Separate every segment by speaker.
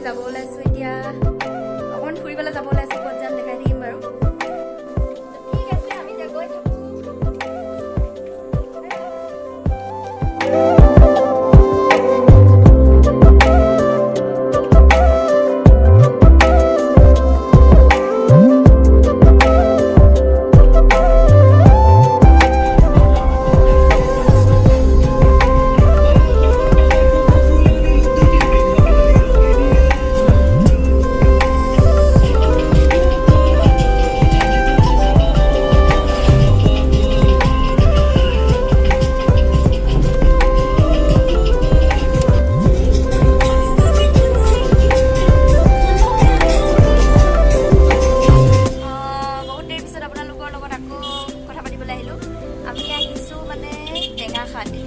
Speaker 1: যাব ওলাইছোঁ এতিয়া অকণমান ফুৰিবলৈ যাব ওলাইছোঁ ক'ত যাম দেখাই থাকিম বাৰু ঠিক আছে আমি গৈ থাকোঁ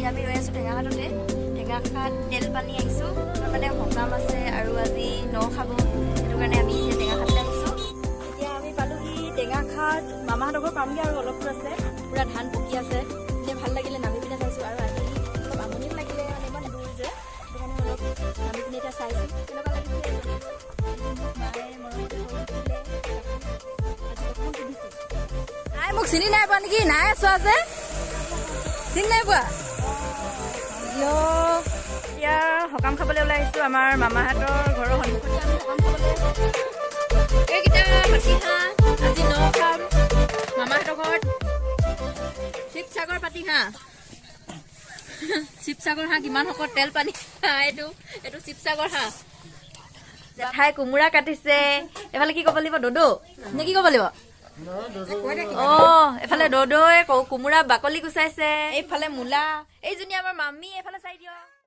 Speaker 1: আমি ৰৈ আছোঁ টেঙাখাটতে টেঙাখাট তেল পানী আহিছোঁ মানে সকাম আছে আৰু আজি ন খাব সেইটো কাৰণে আমি এতিয়া টেঙাখাটলৈ আহিছোঁ এতিয়া আমি পালোহি টেঙাখাট মামাহঁতৰ ঘৰ পামগৈ আৰু অলপ দূৰ আছে পূৰা ধান পকি আছে এতিয়া ভাল লাগিলে নামি পিনে চাইছোঁ আৰু আজি অলপ আমনিও লাগিলে মানে ইমান দূৰ যে সেইটো কাৰণে অলপ নামি পিনে এতিয়া চাইছোঁ কেনেকুৱা লাগিছে মায়ে মৰমতে নাই মোক চিনি নাই পোৱা নেকি নাই চোৱা যে চিনি নাই পোৱা এতিয়া সকাম খাবলৈ ওলাই আহিছোঁ আমাৰ মামাহঁতৰ ঘৰৰ সন্মুখতে আমি সকাম খাবলৈ এইকেইটা পাতিহাঁহ আজি ন খাম মামাহঁতৰ ঘৰত শিৱসাগৰ পাতিহাঁহ শিৱসাগৰ হাঁহ কিমান শকত তেল পানী এইটো শিৱসাগৰ হাঁহ জেঠাই কোমোৰা কাটিছে এফালে কি ক'ব লাগিব দদৌ নে কি ক'ব লাগিব এফালে দদৌৱে কোমোৰা বাকলি গুচাইছে এইফালে মূলা এইজনী আমাৰ মামী এইফালে চাই দিয়ক